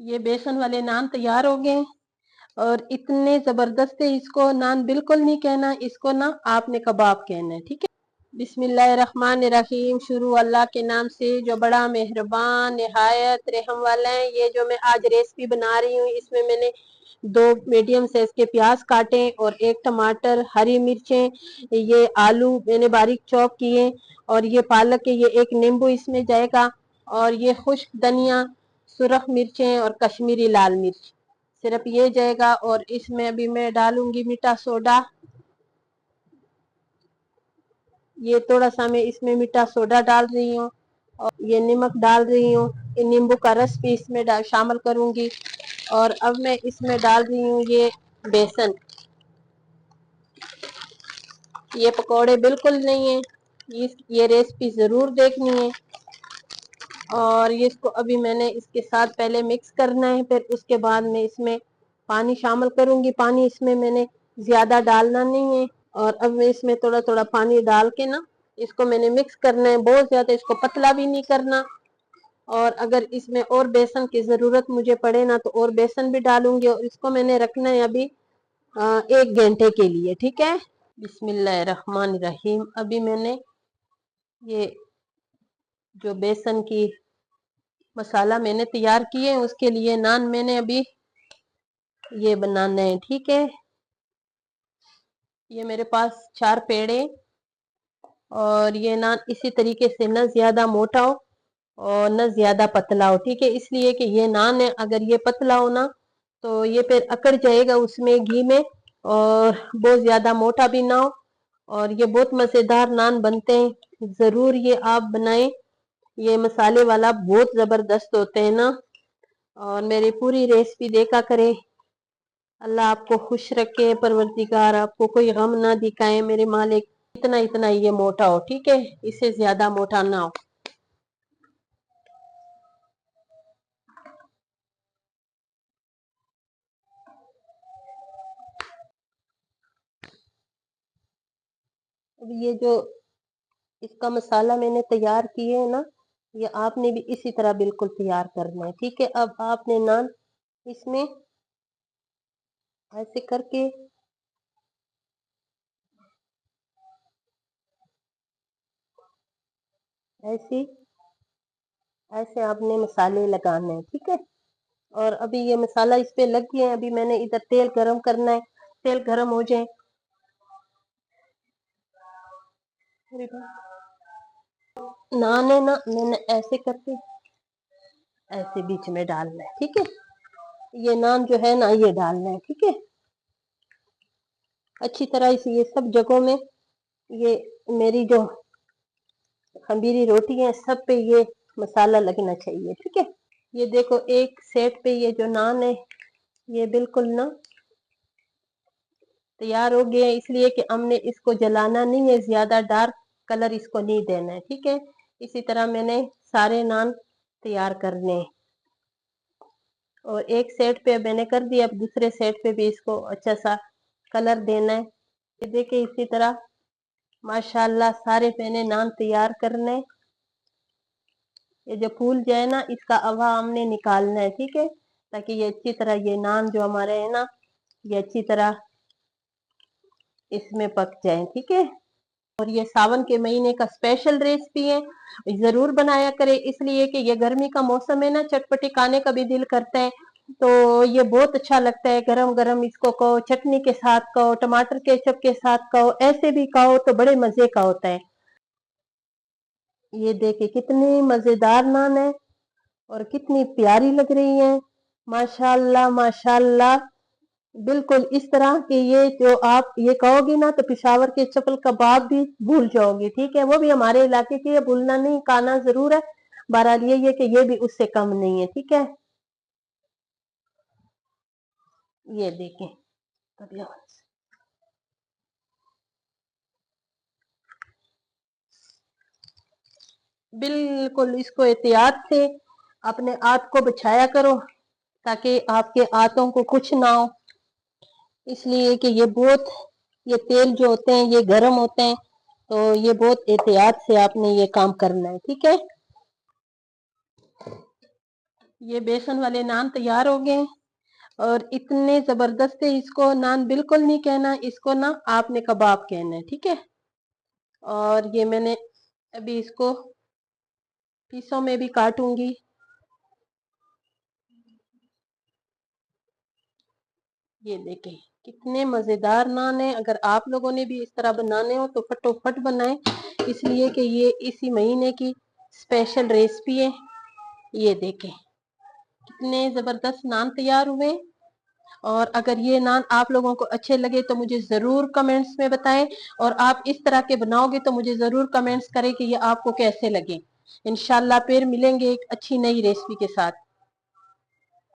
ये बेसन वाले नान तैयार हो गए और इतने जबरदस्त है। इसको नान बिल्कुल नहीं कहना, इसको ना आपने कबाब कहना है, ठीक है। बिस्मिल्लाहिर्रहमानिर्रहीम। शुरू अल्लाह के नाम से जो बड़ा मेहरबान निहायत रहम वाला है। ये जो मैं आज रेसिपी बना रही हूँ, इसमें मैंने 2 मीडियम साइज के प्याज काटे और 1 टमाटर, हरी मिर्चें, ये आलू मैंने बारीक चॉप किए और ये पालक है, ये 1 नींबू इसमें जाएगा और ये खुश्क धनिया, सुरख मिर्चें और कश्मीरी लाल मिर्च सिर्फ ये जाएगा। और इसमें अभी मैं डालूंगी मीठा सोडा, ये थोड़ा सा मैं इसमें मीठा सोडा डाल रही हूँ और ये नमक डाल रही हूँ। ये नींबू का रस भी इसमें शामिल करूंगी और अब मैं इसमें डाल रही हूँ ये बेसन। ये पकोड़े बिल्कुल नहीं है, ये रेसिपी जरूर देखनी है। और ये इसको अभी मैंने इसके साथ पहले मिक्स करना है, फिर उसके बाद मैं इसमें पानी शामिल करूंगी। पानी इसमें मैंने ज्यादा डालना नहीं है और अब मैं इसमें थोड़ा थोड़ा पानी डाल के ना इसको मैंने मिक्स करना है। बहुत ज्यादा इसको पतला भी नहीं करना और अगर इसमें और बेसन की जरूरत मुझे पड़े ना तो और बेसन भी डालूंगी। और इसको मैंने रखना है अभी 1 घंटे के लिए, ठीक है। बिस्मिल्लाहिर्रहमानिर्रहीम। अभी मैंने ये जो बेसन की मसाला मैंने तैयार किए उसके लिए नान मैंने अभी ये बनाना है, ठीक है। ये मेरे पास 4 पेड़े और ये नान इसी तरीके से न ज्यादा मोटा हो और न ज्यादा पतला हो, ठीक है। इसलिए कि ये नान है, अगर ये पतला हो ना तो ये फिर अकड़ जाएगा उसमें घी में और बहुत ज्यादा मोटा भी ना हो। और ये बहुत मजेदार नान बनते हैं, जरूर ये आप बनाएं। ये मसाले वाला बहुत जबरदस्त होते हैं ना। और मेरी पूरी रेसिपी देखा करें। अल्लाह आपको खुश रखे, परवरदिगार आपको कोई गम ना दिखाए मेरे मालिक। इतना इतना ये मोटा हो, ठीक है, इससे ज्यादा मोटा ना हो। अब ये जो इसका मसाला मैंने तैयार किए है ना, ये आपने भी इसी तरह बिल्कुल तैयार करना है, ठीक है। अब आपने नान इसमें ऐसे करके ऐसे ऐसे आपने मसाले लगाने हैं, ठीक है। और अभी ये मसाला इस पे लग गया है। अभी मैंने इधर तेल गरम करना है, तेल गरम हो जाए। नान है ना, मैंने ऐसे करके ऐसे बीच में डालना है, ठीक है। ये नान जो है ना ये डालना है, ठीक है। अच्छी तरह से ये सब जगहों में ये मेरी जो खमीरी रोटी है सब पे ये मसाला लगना चाहिए, ठीक है। ये देखो एक सेट पे ये जो नान है ये बिल्कुल ना तैयार हो गया है। इसलिए कि हमने इसको जलाना नहीं है, ज्यादा डार्क कलर इसको नहीं देना है, ठीक है। इसी तरह मैंने सारे नान तैयार करने हैं और एक सेट पे मैंने कर दिया। अब दूसरे सेट पे भी इसको अच्छा सा कलर देना है। ये देखिए इसी तरह माशाल्लाह सारे मैंने नान तैयार करने। ये जो फूल जाए ना इसका हवा हमने निकालना है, ठीक है, ताकि ये अच्छी तरह ये नान जो हमारे है ना ये अच्छी तरह इसमें पक जाए, ठीक है। और ये सावन के महीने का स्पेशल रेसिपी है, जरूर बनाया करें। इसलिए कि ये गर्मी का मौसम है ना, चटपटी खाने का भी दिल करता है तो ये बहुत अच्छा लगता है। गरम गरम इसको कहो, चटनी के साथ कहो, टमाटर केचप के साथ कहो, ऐसे भी कहो तो बड़े मजे का होता है। ये देखिए कितनी मजेदार नान है और कितनी प्यारी लग रही है। माशाल्लाह माशाल्लाह। बिल्कुल इस तरह के ये जो आप ये कहोगी ना तो पिशावर के चपल कबाब भी भूल जाओगी, ठीक है। वो भी हमारे इलाके के, ये भूलना नहीं, खाना जरूर है। बहरहाल ये कि ये भी उससे कम नहीं है, ठीक है। ये देखें बिल्कुल इसको एहतियात से अपने हाथ को बचाया करो ताकि आपके हाथों को कुछ ना हो। इसलिए कि ये बहुत ये तेल जो होते हैं ये गर्म होते हैं तो ये बहुत एहतियात से आपने ये काम करना है, ठीक है। ये बेसन वाले नान तैयार हो गए और इतने जबरदस्त है। इसको नान बिल्कुल नहीं कहना, इसको ना आपने कबाब कहना है, ठीक है। और ये मैंने अभी इसको पीसों में भी काटूंगी। ये देखें कितने मजेदार नान है। अगर आप लोगों ने भी इस तरह बनाने हो तो फटोफट बनाएं, इसलिए कि ये इसी महीने की स्पेशल रेसिपी है। ये देखें कितने जबरदस्त नान तैयार हुए। और अगर ये नान आप लोगों को अच्छे लगे तो मुझे जरूर कमेंट्स में बताएं, और आप इस तरह के बनाओगे तो मुझे जरूर कमेंट्स करें कि ये आपको कैसे लगे। इंशाल्लाह फिर मिलेंगे एक अच्छी नई रेसिपी के साथ।